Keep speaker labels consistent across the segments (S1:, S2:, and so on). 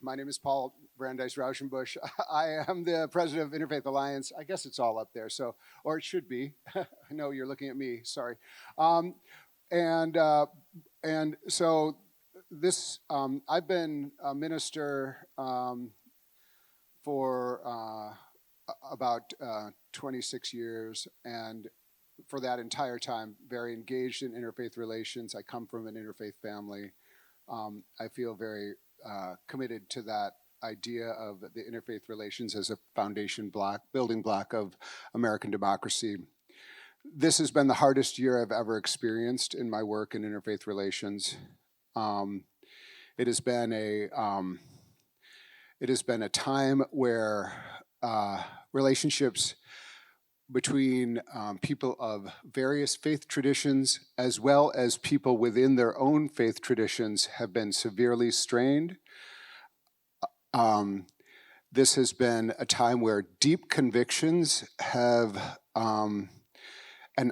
S1: My name is Paul Brandeis Raushenbush. I am the president of Interfaith Alliance. I guess it's all up there, so, or it should be. I know you're looking at me, sorry. And so this, I've been a minister for about 26 years, and for that entire time, very engaged in interfaith relations. I come from an interfaith family. I feel very committed to that idea of the interfaith relations as a foundation block, building block of American democracy. This has been the hardest year I've ever experienced in my work in interfaith relations. It has been a time where relationships between people of various faith traditions, as well as people within their own faith traditions, have been severely strained. This has been a time where deep convictions have, and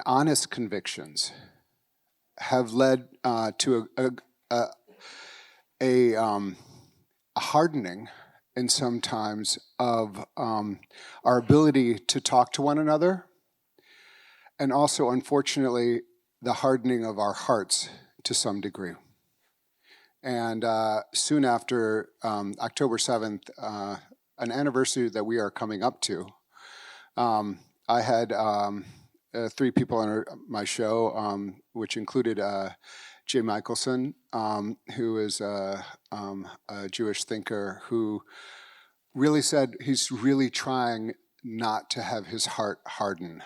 S1: honest convictions, have led to a hardening and sometimes of our ability to talk to one another, and also, unfortunately, the hardening of our hearts to some degree. And soon after October 7th, an anniversary that we are coming up to, I had 3 people on my show, which included Jay Michelson, who is a Jewish thinker who really said he's really trying not to have his heart harden.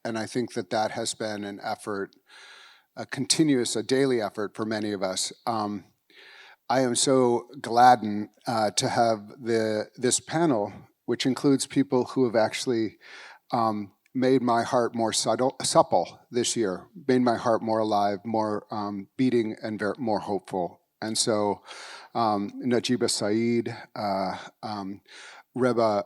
S1: And I think that that has been an effort, a daily effort for many of us. I am so gladdened to have this panel, which includes people who have actually made my heart more supple this year, made my heart more alive, more beating, and more hopeful. And so Najeeba, Syeed, Rabba,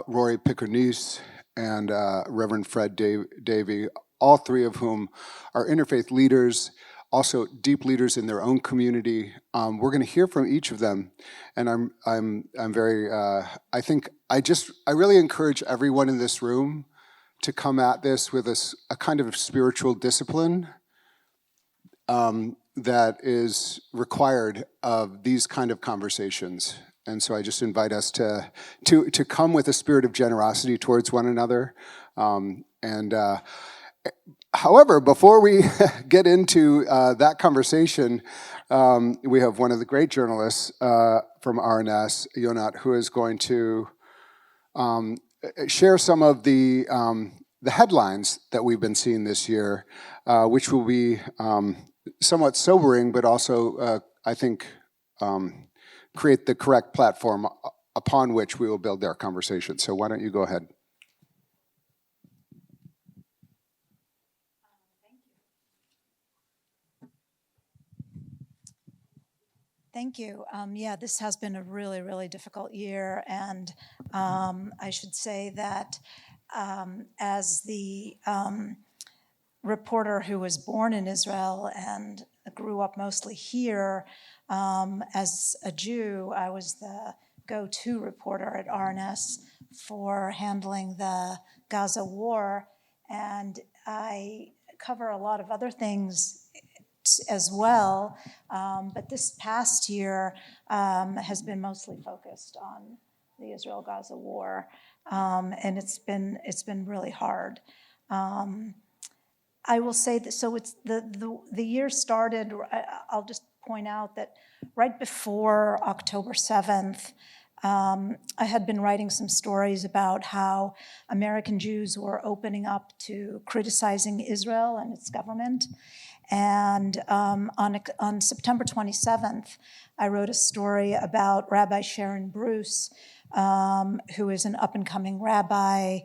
S1: Rori, Neiss, and Reverend Fred Davie, all 3 of whom are interfaith leaders, also deep leaders in their own community. We're going to hear from each of them, and I'm very. I really encourage everyone in this room to come at this with a kind of spiritual discipline that is required of these kind of conversations. And so I just invite us to come with a spirit of generosity towards one another. However, before we get into that conversation, we have one of the great journalists from RNS, Yonat, who is going to share some of the headlines that we've been seeing this year, which will be somewhat sobering, but also, I think, create the correct platform upon which we will build our conversation. So why don't you go ahead?
S2: Thank you. Yeah, this has been a really, really difficult year, and I should say that as the reporter who was born in Israel and grew up mostly here, as a Jew, I was the go-to reporter at RNS for handling the Gaza war, and I cover a lot of other things as well, but this past year has been mostly focused on the Israel-Gaza war, and it's been really hard. I will say that, so it's the year started. I'll just point out that right before October 7th, I had been writing some stories about how American Jews were opening up to criticizing Israel and its government. And on September 27th, I wrote a story about Rabbi Sharon Bruce, who is an up-and-coming rabbi,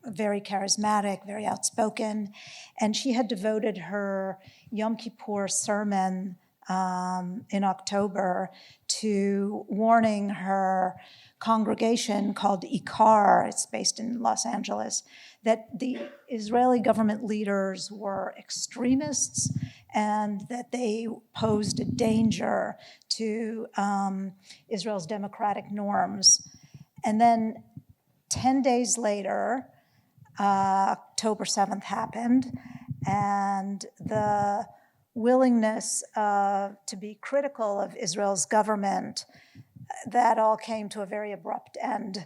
S2: very charismatic, very outspoken, and she had devoted her Yom Kippur sermon in October to warning her congregation called Ikar, it's based in Los Angeles, that the Israeli government leaders were extremists and that they posed a danger to Israel's democratic norms. And then 10 days later, October 7th happened, and the willingness to be critical of Israel's government, that all came to a very abrupt end.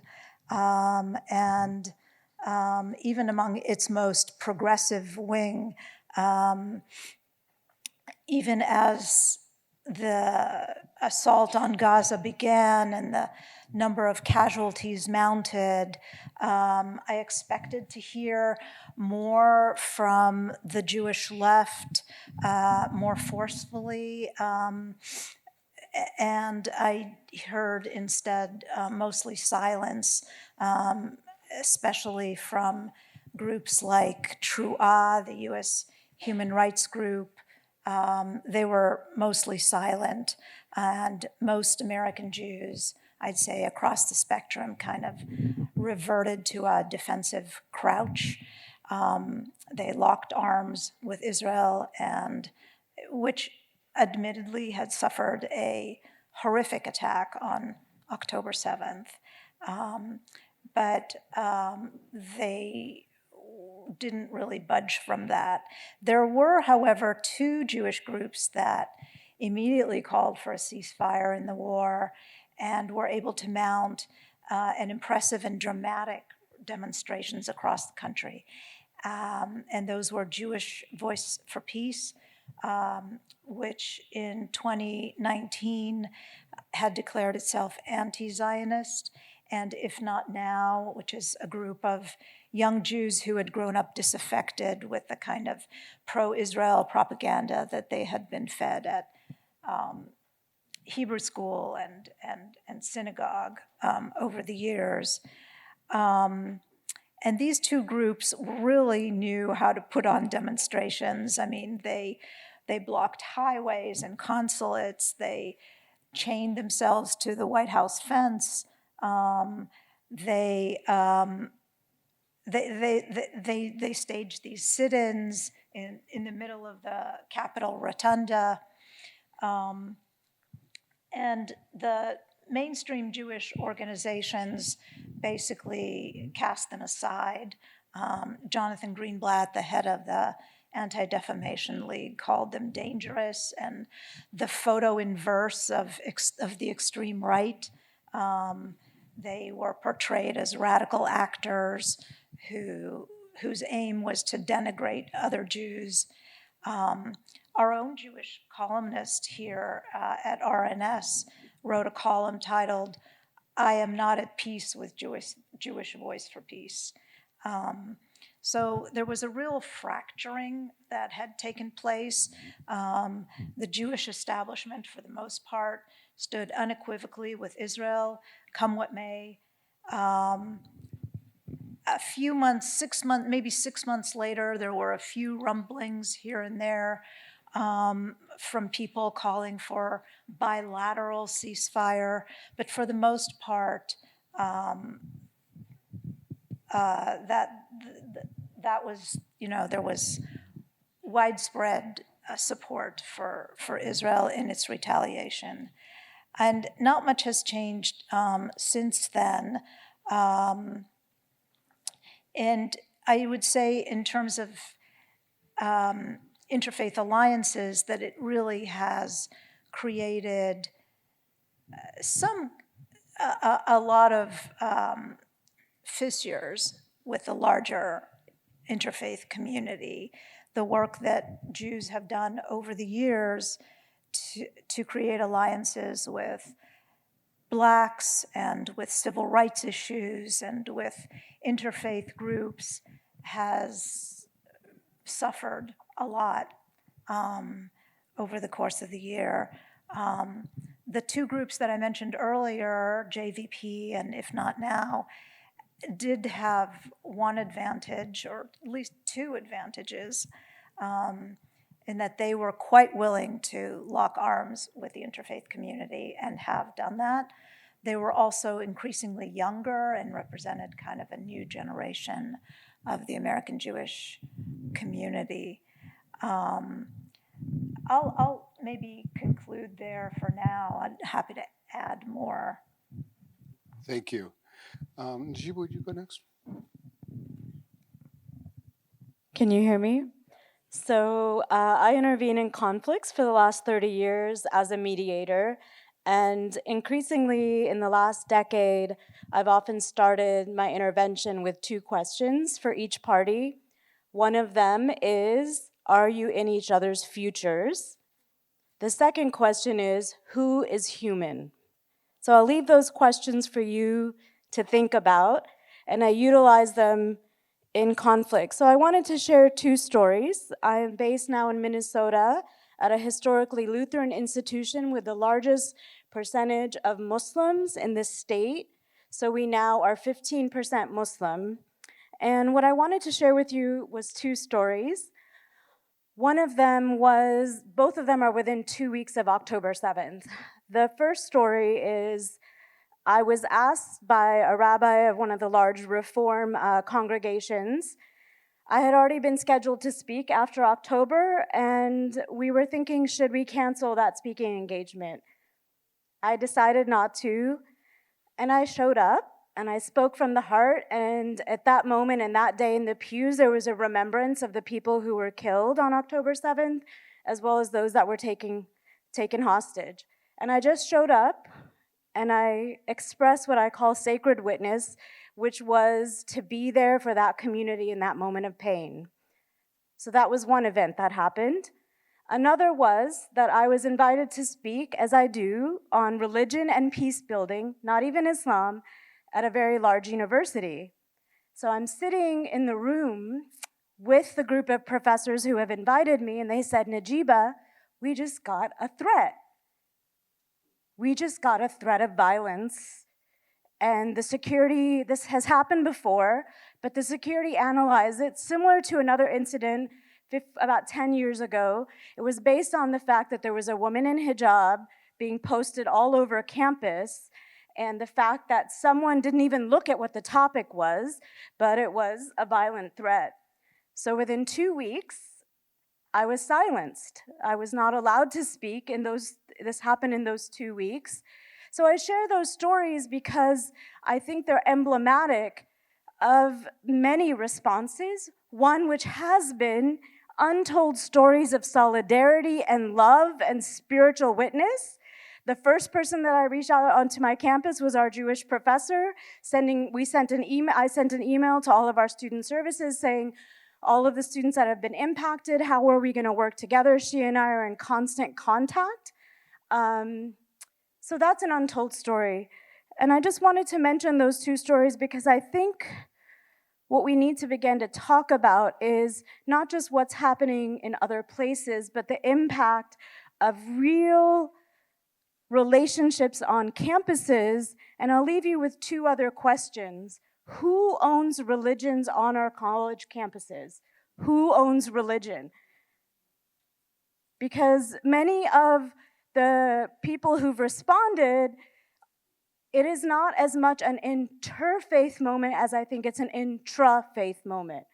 S2: Even among its most progressive wing, even as the assault on Gaza began and the number of casualties mounted, I expected to hear more from the Jewish left, more forcefully, and I heard instead mostly silence, especially from groups like Truah, the US human rights group. They were mostly silent, and most American Jews, I'd say across the spectrum, kind of reverted to a defensive crouch. They locked arms with Israel, and which admittedly had suffered a horrific attack on October 7th. But they didn't really budge from that. There were, however, two Jewish groups that immediately called for a ceasefire in the war and were able to mount an impressive and dramatic demonstrations across the country. And those were Jewish Voice for Peace, which in 2019 had declared itself anti-Zionist, and If Not Now, which is a group of young Jews who had grown up disaffected with the kind of pro-Israel propaganda that they had been fed at Hebrew school and synagogue over the years. And these two groups really knew how to put on demonstrations. I mean, they blocked highways and consulates. They chained themselves to the White House fence. They staged these sit-ins in the middle of the Capitol Rotunda. And the mainstream Jewish organizations basically cast them aside. Jonathan Greenblatt, the head of the Anti-Defamation League, called them dangerous, and the photo inverse of the extreme right. They were portrayed as radical actors whose aim was to denigrate other Jews. Our own Jewish columnist here at RNS wrote a column titled, "I Am Not at Peace with Jewish Voice for Peace." So there was a real fracturing that had taken place. The Jewish establishment, for the most part, stood unequivocally with Israel, come what may. A few months, maybe 6 months later, there were a few rumblings here and there from people calling for bilateral ceasefire, but for the most part, that was, there was widespread support for Israel in its retaliation. And not much has changed since then. And I would say in terms of interfaith alliances that it really has created a lot of fissures with the larger interfaith community. The work that Jews have done over the years to create alliances with Blacks and with civil rights issues and with interfaith groups has suffered a lot over the course of the year. The two groups that I mentioned earlier, JVP and If Not Now, did have one advantage, or at least two advantages, in that they were quite willing to lock arms with the interfaith community and have done that. They were also increasingly younger and represented kind of a new generation of the American Jewish community. I'll maybe conclude there for now. I'm happy to add more.
S1: Thank you. Najeeba, would you go next?
S3: Can you hear me? So I intervene in conflicts for the last 30 years as a mediator. And increasingly in the last decade, I've often started my intervention with two questions for each party. One of them is, are you in each other's futures? The second question is, who is human? So I'll leave those questions for you to think about, and I utilize them in conflict. So I wanted to share two stories. I am based now in Minnesota at a historically Lutheran institution with the largest percentage of Muslims in this state. So we now are 15% Muslim. And what I wanted to share with you was two stories. One of them was, both of them are within 2 weeks of October 7th. The first story is, I was asked by a rabbi of one of the large Reform congregations. I had already been scheduled to speak after October, and we were thinking, should we cancel that speaking engagement? I decided not to, and I showed up, and I spoke from the heart, and at that moment and that day in the pews, there was a remembrance of the people who were killed on October 7th, as well as those that were taken hostage. And I just showed up, and I expressed what I call sacred witness, which was to be there for that community in that moment of pain. So that was one event that happened. Another was that I was invited to speak, as I do, on religion and peace building, not even Islam, at a very large university. So I'm sitting in the room with the group of professors who have invited me, and they said, Najeeba, we just got a threat. We just got a threat of violence. And the security, this has happened before, but the security analyzed it similar to another incident about 10 years ago. It was based on the fact that there was a woman in hijab being posted all over campus, and the fact that someone didn't even look at what the topic was, but it was a violent threat. So within 2 weeks, I was silenced. I was not allowed to speak this happened in those 2 weeks. So I share those stories because I think they're emblematic of many responses, one which has been untold stories of solidarity and love and spiritual witness. The first person that I reached out onto my campus was our Jewish professor. I sent an email to all of our student services saying, all of the students that have been impacted, how are we going to work together? She and I are in constant contact. So that's an untold story. And I just wanted to mention those two stories because I think what we need to begin to talk about is not just what's happening in other places, but the impact of real relationships on campuses. And I'll leave you with two other questions. Who owns religions on our college campuses? Who owns religion? Because many of the people who've responded, it is not as much an interfaith moment as I think it's an intra-faith moment.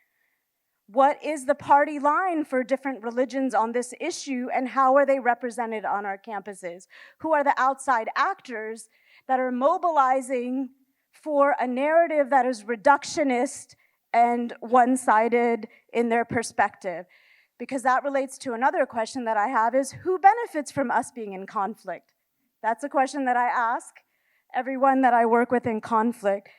S3: What is the party line for different religions on this issue, and how are they represented on our campuses? Who are the outside actors that are mobilizing for a narrative that is reductionist and one-sided in their perspective? Because that relates to another question that I have is, who benefits from us being in conflict? That's a question that I ask everyone that I work with in conflict.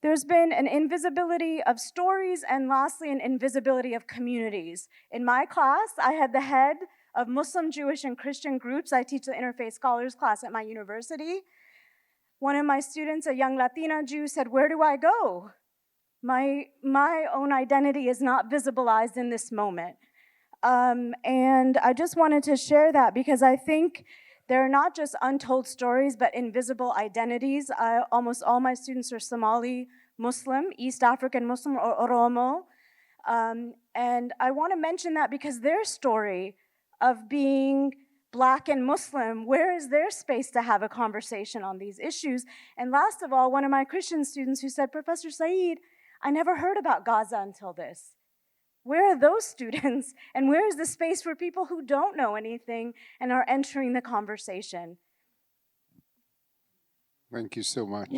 S3: There's been an invisibility of stories, and lastly, an invisibility of communities. In my class, I had the head of Muslim, Jewish, and Christian groups. I teach the Interfaith Scholars class at my university. One of my students, a young Latina Jew, said, where do I go? My own identity is not visibilized in this moment. And I just wanted to share that because I think there are not just untold stories, but invisible identities. Almost all my students are Somali Muslim, East African Muslim, or Oromo. And I want to mention that because their story of being Black and Muslim, where is their space to have a conversation on these issues? And last of all, one of my Christian students who said, Professor Syeed, I never heard about Gaza until this. Where are those students? And where is the space for people who don't know anything and are entering the conversation?
S1: Thank you so much.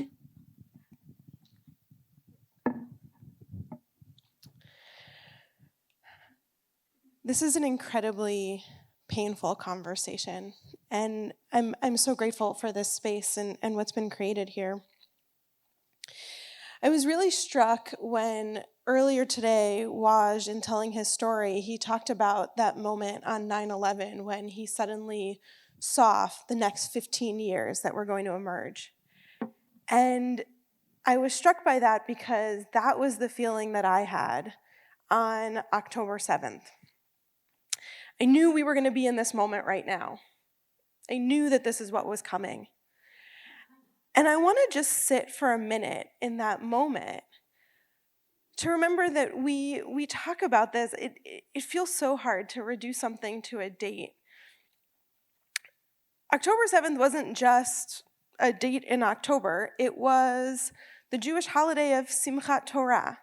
S4: This is an incredibly painful conversation, and I'm so grateful for this space and what's been created here. I was really struck when earlier today, Waj, in telling his story, he talked about that moment on 9/11 when he suddenly saw the next 15 years that were going to emerge. And I was struck by that because that was the feeling that I had on October 7th. I knew we were going to be in this moment right now. I knew that this is what was coming. And I want to just sit for a minute in that moment to remember that we talk about this. It feels so hard to reduce something to a date. October 7th wasn't just a date in October. It was the Jewish holiday of Simchat Torah.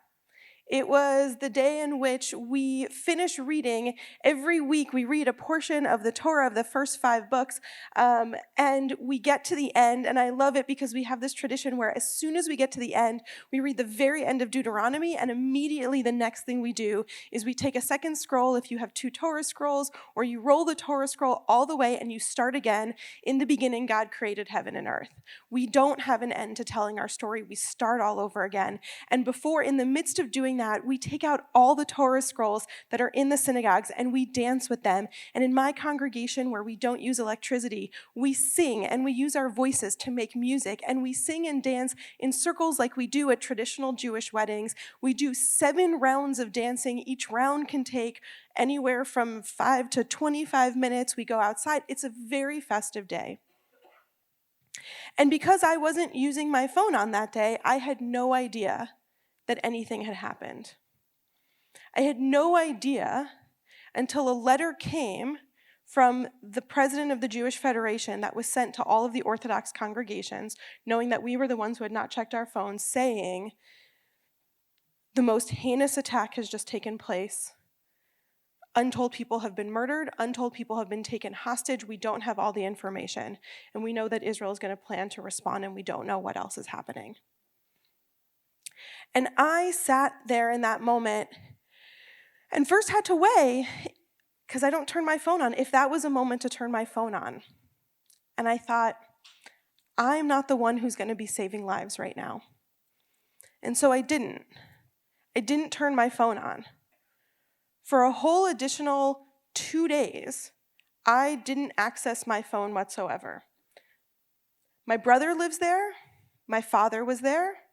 S4: It was the day in which we finish reading. Every week we read a portion of the Torah of the first 5 books, and we get to the end, and I love it because we have this tradition where as soon as we get to the end, we read the very end of Deuteronomy, and immediately the next thing we do is we take a second scroll if you have 2 Torah scrolls, or you roll the Torah scroll all the way and you start again. In the beginning, God created heaven and earth. We don't have an end to telling our story. We start all over again. And before, in the midst of doing that, we take out all the Torah scrolls that are in the synagogues and we dance with them. And in my congregation, where we don't use electricity, we sing and we use our voices to make music, and we sing and dance in circles like we do at traditional Jewish weddings. We do 7 rounds of dancing. Each round can take anywhere from 5 to 25 minutes. We go outside. It's a very festive day. And because I wasn't using my phone on that day, I had no idea that anything had happened. I had no idea until a letter came from the president of the Jewish Federation that was sent to all of the Orthodox congregations, knowing that we were the ones who had not checked our phones, saying, the most heinous attack has just taken place. Untold people have been murdered. Untold people have been taken hostage. We don't have all the information. And we know that Israel is going to plan to respond, and we don't know what else is happening. And I sat there in that moment and first had to weigh, because I don't turn my phone on, if that was a moment to turn my phone on. And I thought, I'm not the one who's going to be saving lives right now. And so I didn't. I didn't turn my phone on. For a whole additional 2 days, I didn't access my phone whatsoever. My brother lives there. My father was there.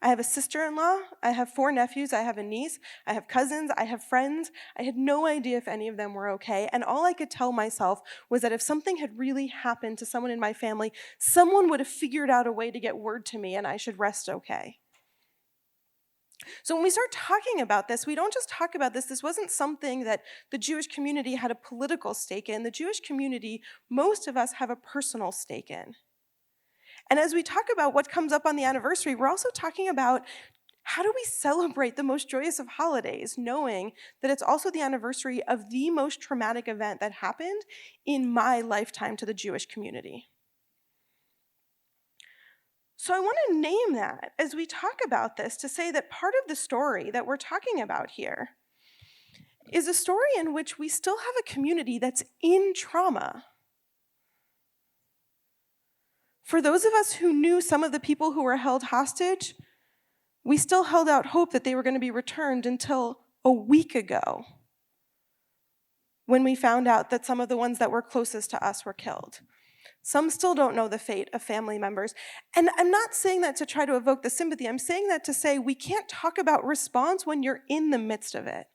S4: I have a sister-in-law. I have 4 nephews. I have a niece. I have cousins. I have friends. I had no idea if any of them were okay. And all I could tell myself was that if something had really happened to someone in my family, someone would have figured out a way to get word to me and I should rest okay. So when we start talking about this, we don't just talk about this. This wasn't something that the Jewish community had a political stake in. The Jewish community, most of us have a personal stake in. And as we talk about what comes up on the anniversary, we're also talking about how do we celebrate the most joyous of holidays, knowing that it's also the anniversary of the most traumatic event that happened in my lifetime to the Jewish community. So I want to name that as we talk about this, to say that part of the story that we're talking about here is a story in which we still have a community that's in trauma. For those of us who knew some of the people who were held hostage, we still held out hope that they were going to be returned until a week ago, when we found out that some of the ones that were closest to us were killed. Some still don't know the fate of family members. And I'm not saying that to try to evoke the sympathy. I'm saying that to say we can't talk about response when you're in the midst of it.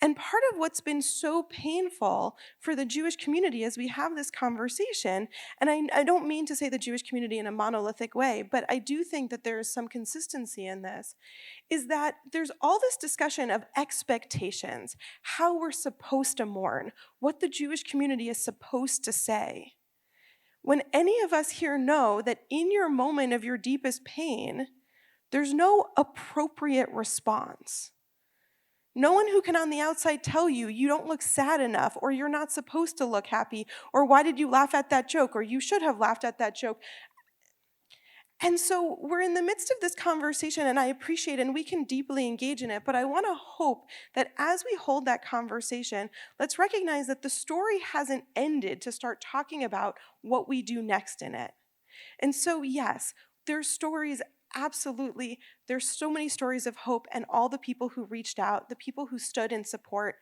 S4: And part of what's been so painful for the Jewish community as we have this conversation, and I don't mean to say the Jewish community in a monolithic way, but I do think that there is some consistency in this, is that there's all this discussion of expectations, how we're supposed to mourn, what the Jewish community is supposed to say. When any of us here know that in your moment of your deepest pain, there's no appropriate response. No one who can on the outside tell you you don't look sad enough, or you're not supposed to look happy, or why did you laugh at that joke, or you should have laughed at that joke. And so we're in the midst of this conversation, and I appreciate it, and we can deeply engage in it, but I want to hope that as we hold that conversation, let's recognize that the story hasn't ended to start talking about what we do next in it. And so, yes, there's stories, absolutely. There's so many stories of hope and all the people who reached out, the people who stood in support.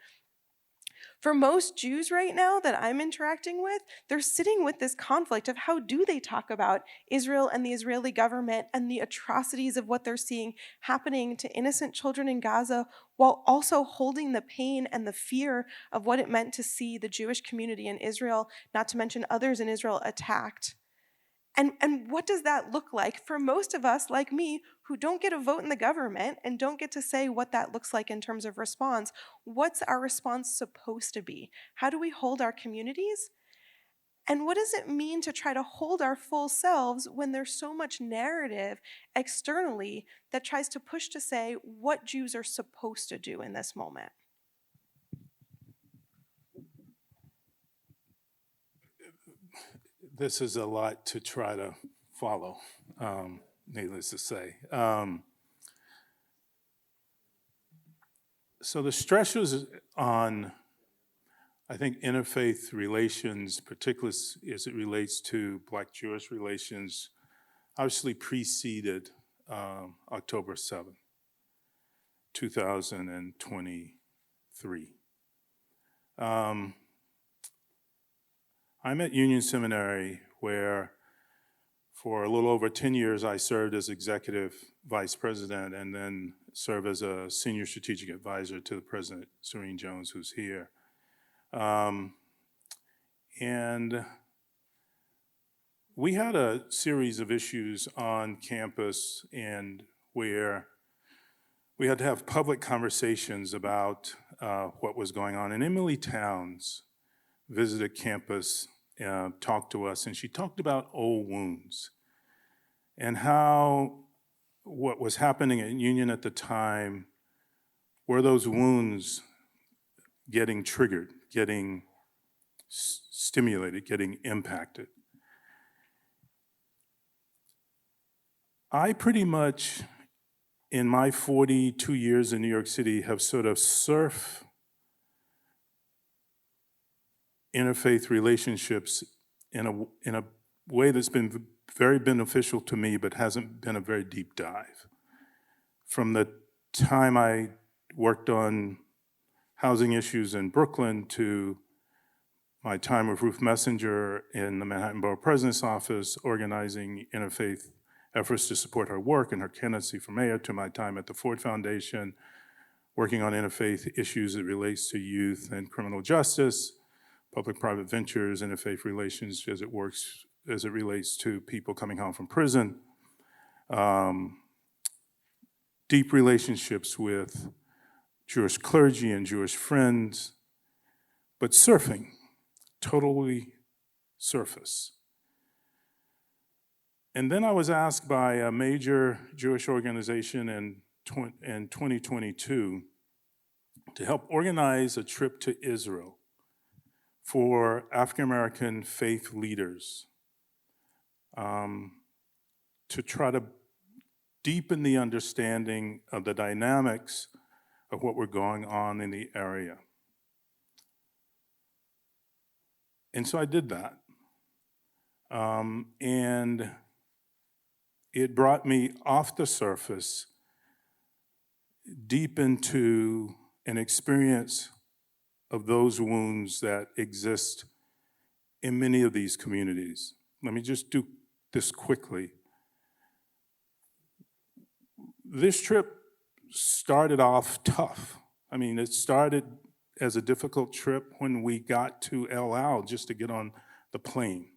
S4: For most Jews right now that I'm interacting with, they're sitting with this conflict of how do they talk about Israel and the Israeli government and the atrocities of what they're seeing happening to innocent children in Gaza, while also holding the pain and the fear of what it meant to see the Jewish community in Israel, not to mention others in Israel, attacked. And what does that look like for most of us, like me, who don't get a vote in the government and don't get to say what that looks like in terms of response? What's our response supposed to be? How do we hold our communities? And what does it mean to try to hold our full selves when there's so much narrative externally that tries to push to say what Jews are supposed to do in this moment?
S5: This is a lot to try to follow, needless to say. So the stressors on, I think, interfaith relations, particularly as it relates to Black-Jewish relations, obviously preceded October 7th, 2023. I'm at Union Seminary, where for a little over 10 years I served as executive vice president and then served as a senior strategic advisor to the president, Serene Jones, who's here. And we had a series of issues on campus and where we had to have public conversations about what was going on. And Emily Towns visited campus, talked to us, and she talked about old wounds and how what was happening at Union at the time were those wounds getting triggered, getting stimulated, getting impacted. I pretty much, in my 42 years in New York City, have sort of surfed interfaith relationships in a way that's been very beneficial to me, but hasn't been a very deep dive. From the time I worked on housing issues in Brooklyn to my time with Ruth Messenger in the Manhattan Borough President's Office, organizing interfaith efforts to support her work and her candidacy for mayor, to my time at the Ford Foundation, working on interfaith issues that relates to youth and criminal justice, public-private ventures, interfaith relations as it relates to people coming home from prison, deep relationships with Jewish clergy and Jewish friends, but surfing, totally surface. And then I was asked by a major Jewish organization in 2022 to help organize a trip to Israel for African-American faith leaders to try to deepen the understanding of the dynamics of what were going on in the area. And so I did that. And it brought me off the surface, deep into an experience of those wounds that exist in many of these communities. Let me just do this quickly. This trip started off tough. I mean, it started as a difficult trip when we got to El-Al just to get on the plane.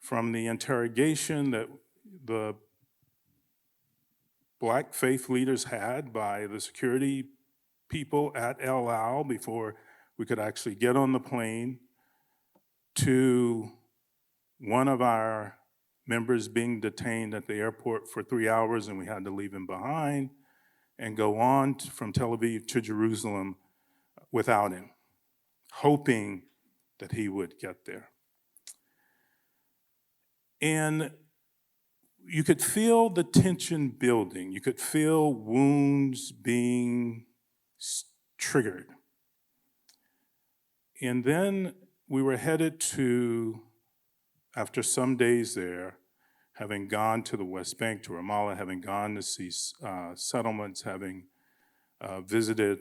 S5: From the interrogation that the Black faith leaders had by the security people at El-Al before we could actually get on the plane, to one of our members being detained at the airport for 3 hours and we had to leave him behind, and go on from Tel Aviv to Jerusalem without him, hoping that he would get there. And you could feel the tension building. You could feel wounds being triggered. And then we were headed to, after some days there, having gone to the West Bank, to Ramallah, having gone to see settlements, having visited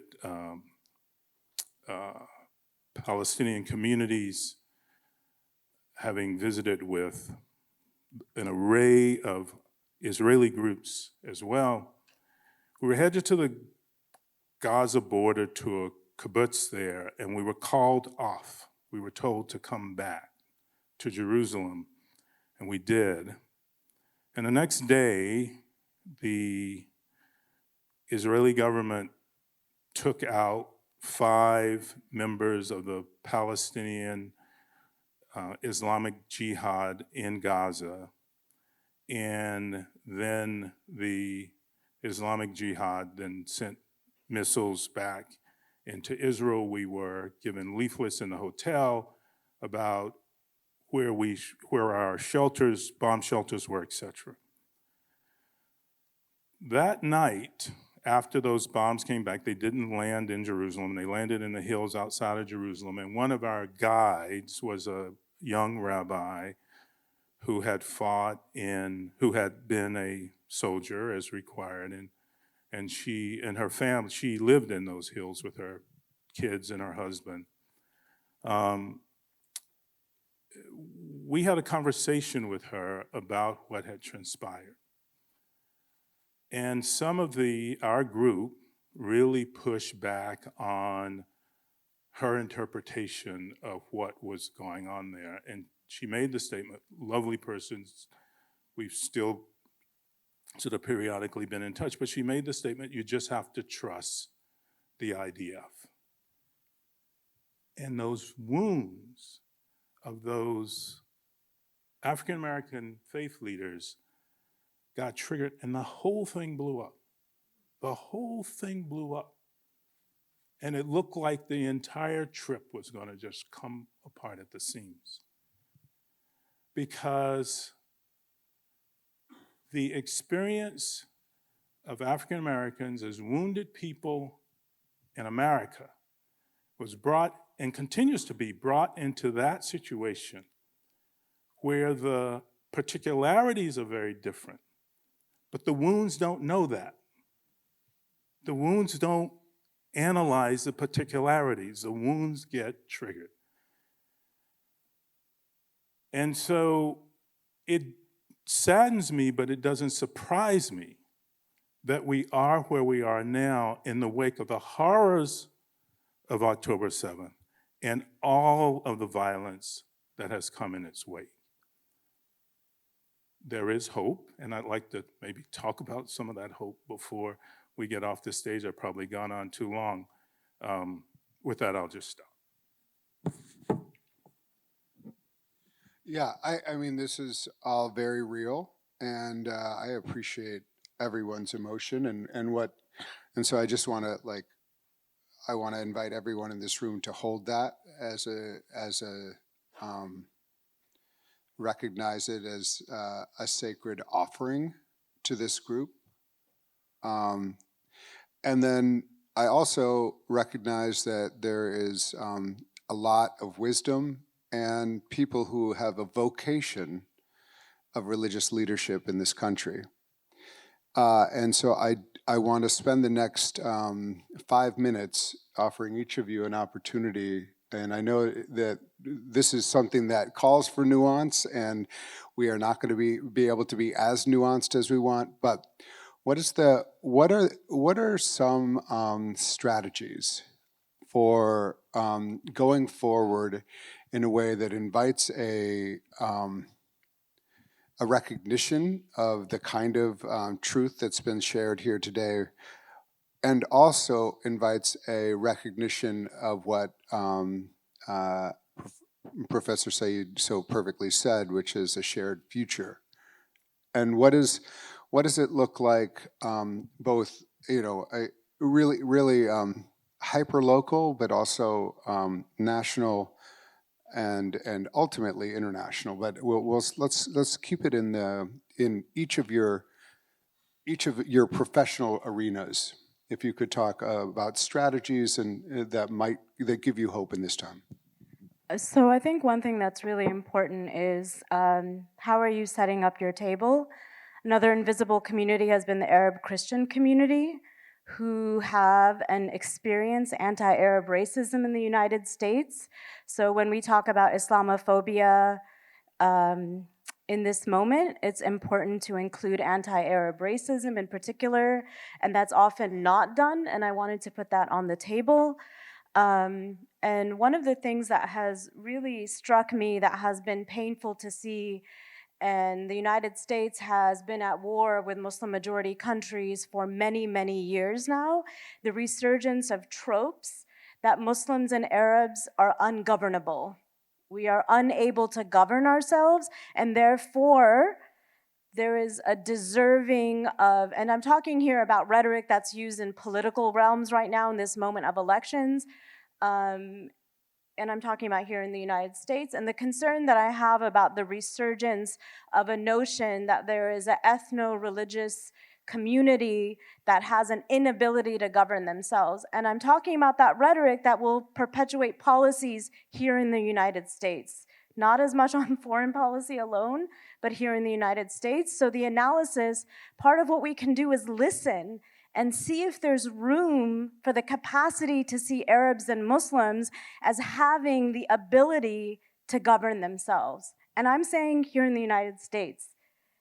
S5: Palestinian communities, having visited with an array of Israeli groups as well. We were headed to the Gaza border to a kibbutz there, and we were called off. We were told to come back to Jerusalem, and we did. And the next day, the Israeli government took out 5 members of the Palestinian Islamic Jihad in Gaza, and then the Islamic Jihad then sent missiles back into Israel. We were given leaflets in the hotel about where our shelters, bomb shelters were, etc. That night, after those bombs came back, they didn't land in Jerusalem. They landed in the hills outside of Jerusalem. And one of our guides was a young rabbi who had who had been a soldier as required. And she and her family, she lived in those hills with her kids and her husband. We had a conversation with her about what had transpired. And some of our group really pushed back on her interpretation of what was going on there. And she made the statement, lovely person, we've still sort of periodically been in touch, but she made the statement, you just have to trust the IDF. And those wounds of those African-American faith leaders got triggered, and the whole thing blew up. The whole thing blew up. And it looked like the entire trip was going to just come apart at the seams. Because the experience of African Americans as wounded people in America was brought and continues to be brought into that situation where the particularities are very different, but the wounds don't know that. The wounds don't analyze the particularities. The wounds get triggered. And so it saddens me, but it doesn't surprise me that we are where we are now in the wake of the horrors of October 7th and all of the violence that has come in its wake. There is hope, and I'd like to maybe talk about some of that hope before we get off the stage. I've probably gone on too long. With that, I'll just stop.
S1: Yeah, I mean, this is all very real, and I appreciate everyone's emotion and so I just want to I want to invite everyone in this room to hold that as a recognize it as a sacred offering to this group. And then I also recognize that there is a lot of wisdom and people who have a vocation of religious leadership in this country. And so I want to spend the next 5 minutes offering each of you an opportunity. And I know that this is something that calls for nuance, and we are not going to be able to be as nuanced as we want. But what are some strategies for going forward in a way that invites a recognition of the kind of truth that's been shared here today, and also invites a recognition of what Professor Syeed so perfectly said, which is a shared future. And what does it look like both really hyper local, but also national and ultimately international. But let's keep it in each of your professional arenas. If you could talk about strategies and that give you hope in this time.
S3: So I think one thing that's really important is how are you setting up your table? Another invisible community has been the Arab Christian community, who have and experience anti-Arab racism in the United States. So when we talk about Islamophobia in this moment, it's important to include anti-Arab racism in particular, and that's often not done, and I wanted to put that on the table. And one of the things that has really struck me, that has been painful to see, and the United States has been at war with Muslim-majority countries for many, many years now, the resurgence of tropes that Muslims and Arabs are ungovernable. We are unable to govern ourselves, and therefore, there is a deserving of, and I'm talking here about rhetoric that's used in political realms right now in this moment of elections, and I'm talking about here in the United States, and the concern that I have about the resurgence of a notion that there is an ethno-religious community that has an inability to govern themselves. And I'm talking about that rhetoric that will perpetuate policies here in the United States. Not as much on foreign policy alone, but here in the United States. So the analysis, part of what we can do is listen and see if there's room for the capacity to see Arabs and Muslims as having the ability to govern themselves. And I'm saying here in the United States.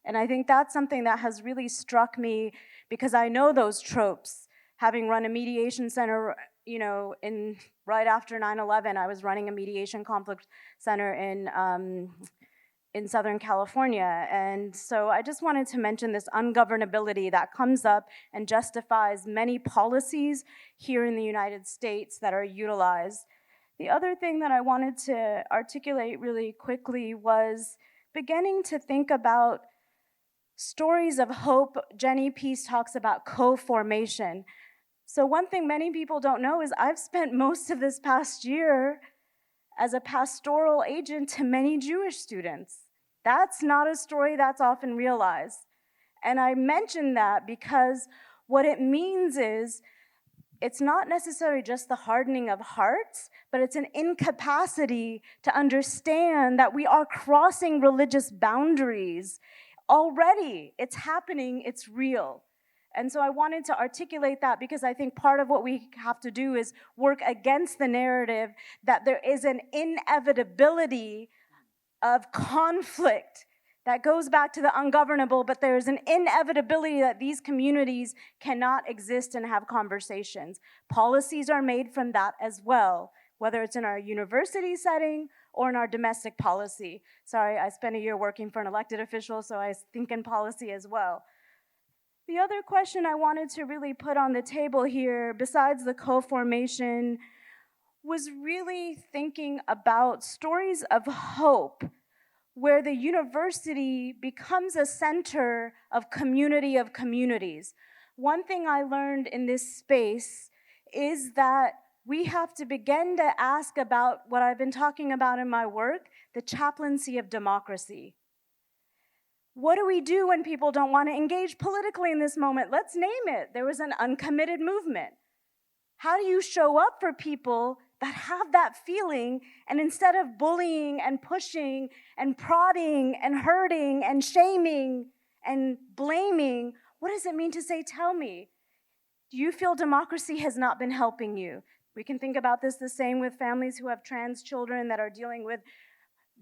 S3: And I think that's something that has really struck me, because I know those tropes. Having run a mediation center, in right after 9/11, I was running a mediation conflict center in Southern California. And so I just wanted to mention this ungovernability that comes up and justifies many policies here in the United States that are utilized. The other thing that I wanted to articulate really quickly was beginning to think about stories of hope. Jenny Peace talks about co-formation. So one thing many people don't know is I've spent most of this past year as a pastoral agent to many Jewish students. That's not a story that's often realized. And I mention that because what it means is it's not necessarily just the hardening of hearts, but it's an incapacity to understand that we are crossing religious boundaries already. It's happening, it's real. And so I wanted to articulate that because I think part of what we have to do is work against the narrative that there is an inevitability of conflict that goes back to the ungovernable, but there's an inevitability that these communities cannot exist and have conversations. Policies are made from that as well, whether it's in our university setting or in our domestic policy. Sorry, I spent a year working for an elected official, so I think in policy as well. The other question I wanted to really put on the table here, besides the co-formation, was really thinking about stories of hope, where the university becomes a center of communities. One thing I learned in this space is that we have to begin to ask about what I've been talking about in my work, the chaplaincy of democracy. What do we do when people don't want to engage politically in this moment? Let's name it. There was an uncommitted movement. How do you show up for people that have that feeling, and instead of bullying and pushing and prodding and hurting and shaming and blaming, what does it mean to say, tell me, do you feel democracy has not been helping you? We can think about this the same with families who have trans children that are dealing with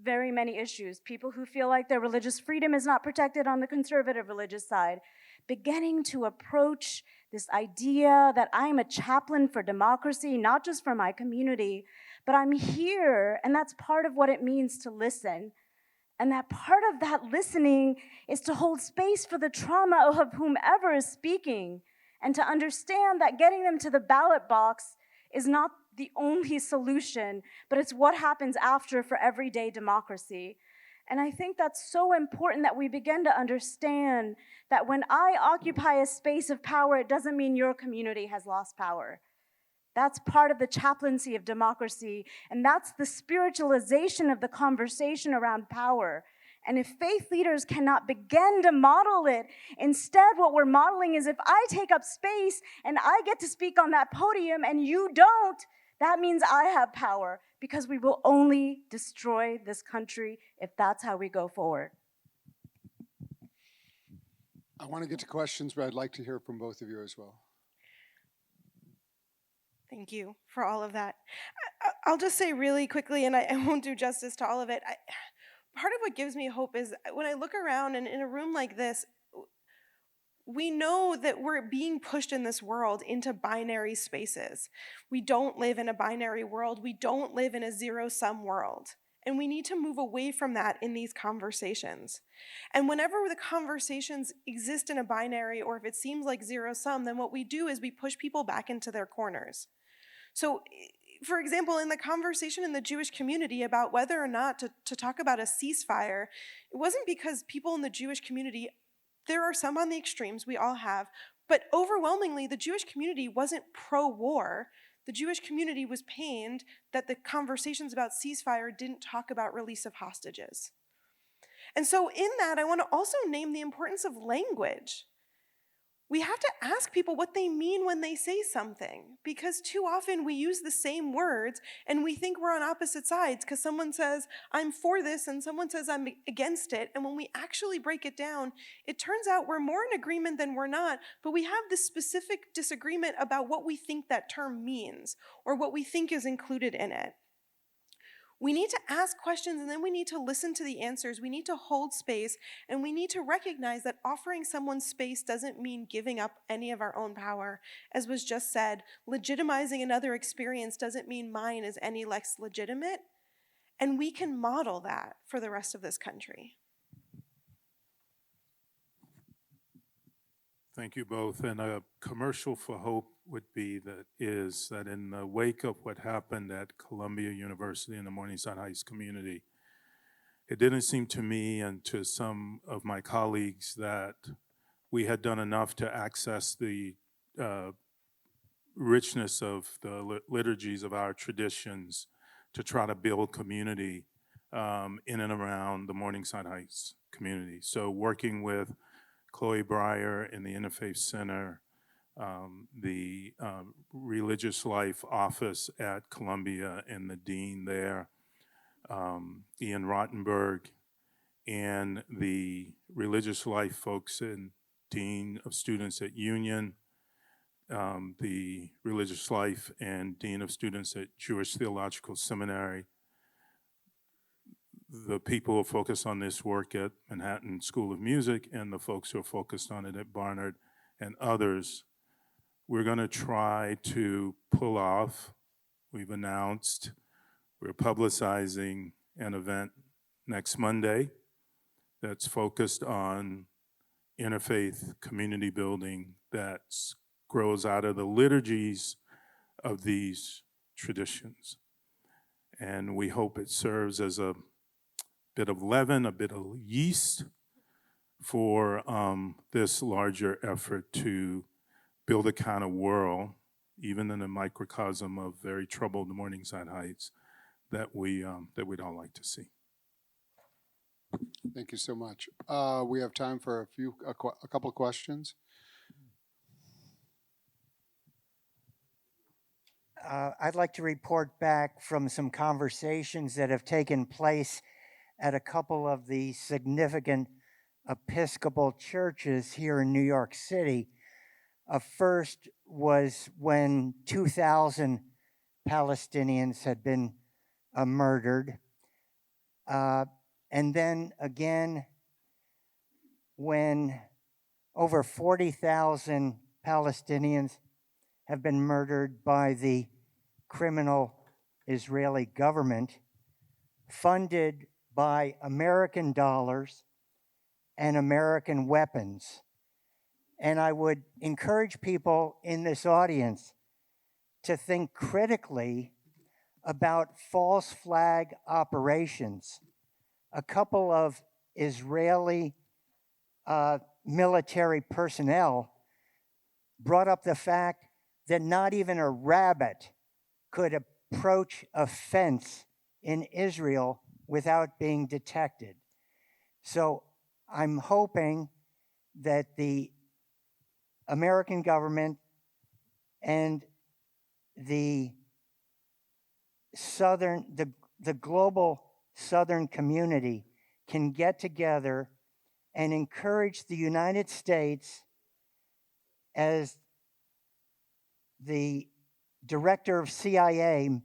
S3: very many issues. People who feel like their religious freedom is not protected on the conservative religious side. Beginning to approach this idea that I'm a chaplain for democracy, not just for my community, but I'm here, and that's part of what it means to listen. And that part of that listening is to hold space for the trauma of whomever is speaking, and to understand that getting them to the ballot box is not the only solution, but it's what happens after for everyday democracy. And I think that's so important that we begin to understand that when I occupy a space of power, it doesn't mean your community has lost power. That's part of the chaplaincy of democracy, and that's the spiritualization of the conversation around power. And if faith leaders cannot begin to model it, instead what we're modeling is if I take up space and I get to speak on that podium and you don't, that means I have power, because we will only destroy this country if that's how we go forward.
S1: I want to get to questions, but I'd like to hear from both of you as well.
S4: Thank you for all of that. I'll just say really quickly, and I won't do justice to all of it. Part of what gives me hope is when I look around and in a room like this, we know that we're being pushed in this world into binary spaces. We don't live in a binary world. We don't live in a zero-sum world. And we need to move away from that in these conversations. And whenever the conversations exist in a binary, or if it seems like zero-sum, then what we do is we push people back into their corners. So, for example, in the conversation in the Jewish community about whether or not to talk about a ceasefire, it wasn't because people in the Jewish community, there are some on the extremes, we all have, but overwhelmingly the Jewish community wasn't pro-war. The Jewish community was pained that the conversations about ceasefire didn't talk about release of hostages. And so in that, I want to also name the importance of language. We have to ask people what they mean when they say something, because too often we use the same words and we think we're on opposite sides because someone says, I'm for this, and someone says, I'm against it. And when we actually break it down, it turns out we're more in agreement than we're not, but we have this specific disagreement about what we think that term means or what we think is included in it. We need to ask questions, and then we need to listen to the answers. We need to hold space, and we need to recognize that offering someone space doesn't mean giving up any of our own power. As was just said, legitimizing another experience doesn't mean mine is any less legitimate, and we can model that for the rest of this country.
S5: Thank you both. And a commercial for hope would be that in the wake of what happened at Columbia University in the Morningside Heights community, it didn't seem to me and to some of my colleagues that we had done enough to access the richness of the liturgies of our traditions to try to build community in and around the Morningside Heights community. So working with Chloe Breyer in the Interfaith Center, the Religious Life Office at Columbia and the dean there, Ian Rottenberg, and the Religious Life folks and Dean of Students at Union, the Religious Life and Dean of Students at Jewish Theological Seminary, the people who are focused on this work at Manhattan School of Music, and the folks who are focused on it at Barnard, and others. We're going to try to pull off, we've announced, we're publicizing an event next Monday that's focused on interfaith community building that grows out of the liturgies of these traditions. And we hope it serves as a bit of leaven, a bit of yeast for this larger effort to build a kind of world, even in a microcosm of very troubled Morningside Heights, that we'd all like to see.
S1: Thank you so much. We have time for a couple of questions.
S6: I'd like to report back from some conversations that have taken place at a couple of the significant Episcopal churches here in New York City. First was when 2,000 Palestinians had been murdered. And then again, when over 40,000 Palestinians have been murdered by the criminal Israeli government, funded by American dollars and American weapons. And I would encourage people in this audience to think critically about false flag operations a couple of Israeli military personnel brought up the fact that not even a rabbit could approach a fence in Israel without being detected. So I'm hoping that the American government and the global Southern community can get together and encourage the United States, as the director of CIA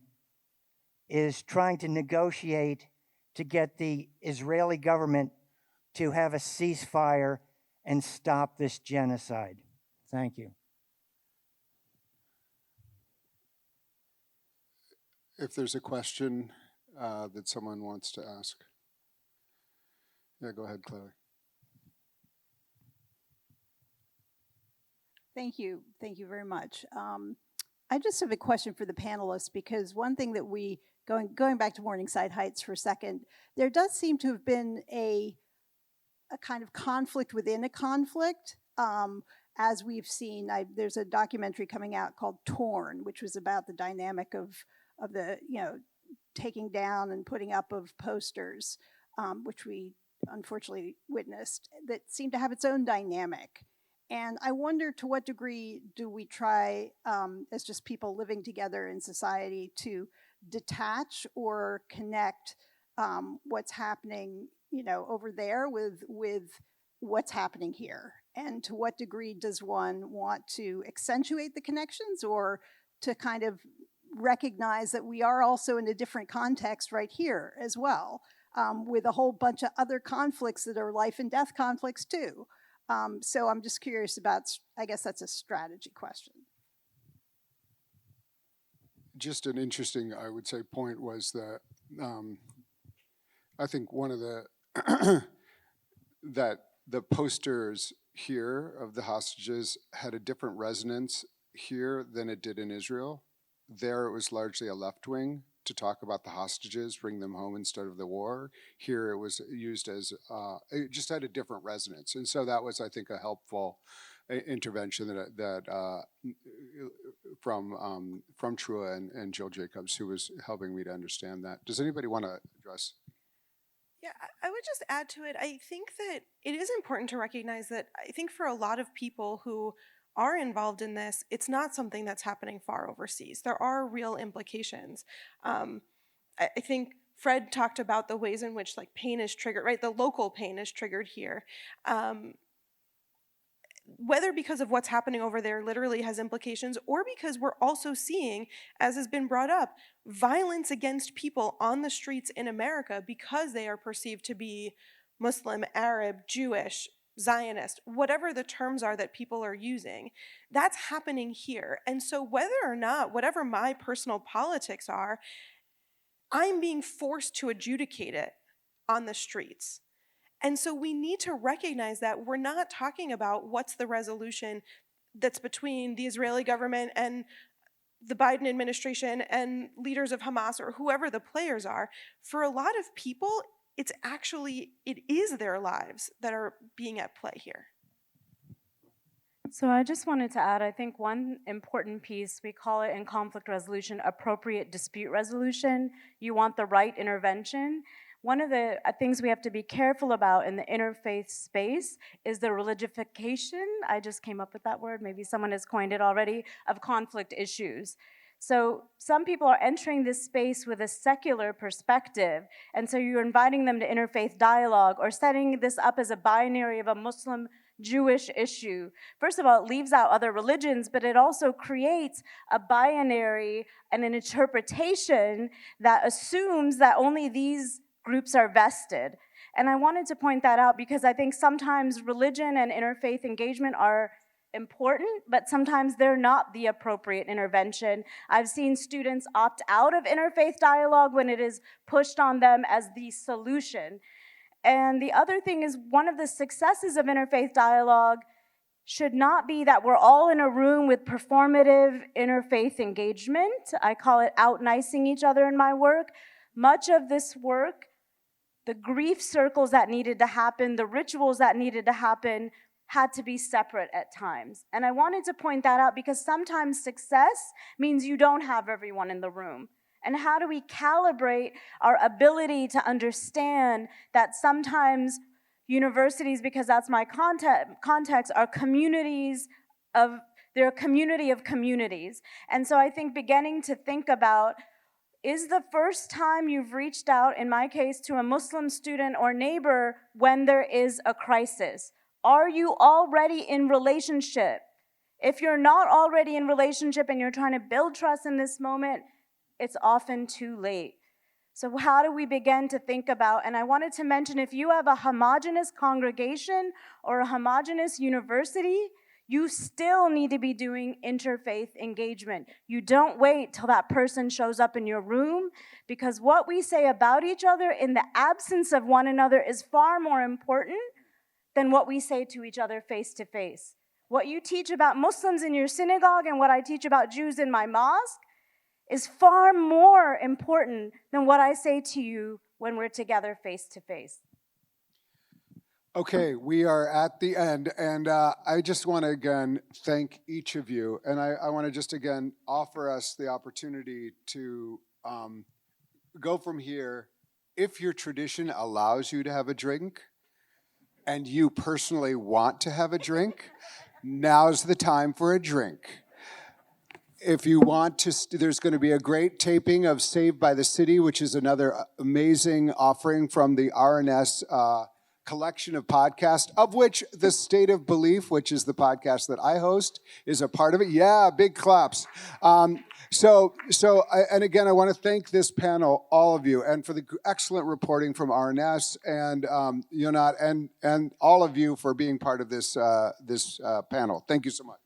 S6: is trying to negotiate to get the Israeli government to have a ceasefire and stop this genocide. Thank you.
S1: If there's a question that someone wants to ask. Yeah, go ahead, Chloe.
S7: Thank you very much. I just have a question for the panelists, because one thing that going back to Morningside Heights for a second, there does seem to have been a kind of conflict within a conflict. As we've seen, there's a documentary coming out called Torn, which was about the dynamic of the, taking down and putting up of posters, which we unfortunately witnessed, that seemed to have its own dynamic. And I wonder, to what degree do we try, as just people living together in society, to detach or connect what's happening, over there with what's happening here? And to what degree does one want to accentuate the connections, or to kind of recognize that we are also in a different context right here as well, with a whole bunch of other conflicts that are life and death conflicts too? So I'm just curious about, I guess that's a strategy question.
S1: Just an interesting, I would say, point was that I think one of the that the posters here of the hostages had a different resonance here than it did in Israel. There it was largely a left wing to talk about the hostages, bring them home instead of the war. Here it was used as, it just had a different resonance. And so that was, I think, a helpful intervention from Trua and Jill Jacobs, who was helping me to understand that. Does anybody want to address?
S4: Yeah, I would just add to it. I think that it is important to recognize that I think for a lot of people who are involved in this, it's not something that's happening far overseas. There are real implications. I think Fred talked about the ways in which pain is triggered, right? The local pain is triggered here. Whether because of what's happening over there literally has implications, or because we're also seeing, as has been brought up, violence against people on the streets in America because they are perceived to be Muslim, Arab, Jewish, Zionist, whatever the terms are that people are using, that's happening here. And so whether or not, whatever my personal politics are, I'm being forced to adjudicate it on the streets. And so we need to recognize that we're not talking about what's the resolution that's between the Israeli government and the Biden administration and leaders of Hamas or whoever the players are. For a lot of people, it is their lives that are being at play here.
S3: So I just wanted to add, I think one important piece, we call it in conflict resolution, appropriate dispute resolution. You want the right intervention. One of the things we have to be careful about in the interfaith space is the religification, I just came up with that word, maybe someone has coined it already, of conflict issues. So some people are entering this space with a secular perspective, and so you're inviting them to interfaith dialogue or setting this up as a binary of a Muslim-Jewish issue. First of all, it leaves out other religions, but it also creates a binary and an interpretation that assumes that only these groups are vested. And I wanted to point that out because I think sometimes religion and interfaith engagement are important, but sometimes they're not the appropriate intervention. I've seen students opt out of interfaith dialogue when it is pushed on them as the solution. And the other thing is, one of the successes of interfaith dialogue should not be that we're all in a room with performative interfaith engagement. I call it out-nicing each other in my work. Much of this work the grief circles that needed to happen, the rituals that needed to happen, had to be separate at times. And I wanted to point that out because sometimes success means you don't have everyone in the room. And how do we calibrate our ability to understand that sometimes universities, because that's my context, are communities of, they're a community of communities. And so I think beginning to think about, is the first time you've reached out, in my case, to a Muslim student or neighbor when there is a crisis? Are you already in relationship? If you're not already in relationship and you're trying to build trust in this moment, it's often too late. So how do we begin to think about, and I wanted to mention, if you have a homogenous congregation or a homogenous university, you still need to be doing interfaith engagement. You don't wait till that person shows up in your room, because what we say about each other in the absence of one another is far more important than what we say to each other face to face. What you teach about Muslims in your synagogue and what I teach about Jews in my mosque is far more important than what I say to you when we're together face to face.
S1: Okay, we are at the end, and I just want to again thank each of you, and I want to just again offer us the opportunity to go from here. If your tradition allows you to have a drink, and you personally want to have a drink, now's the time for a drink. If you want to, there's going to be a great taping of Saved by the City, which is another amazing offering from the RNS collection of podcasts, of which The State of Belief, which is the podcast that I host, is a part of it. Yeah, big claps. And again, I want to thank this panel, all of you, and for the excellent reporting from RNS and Yonat, and all of you for being part of this panel. Thank you so much.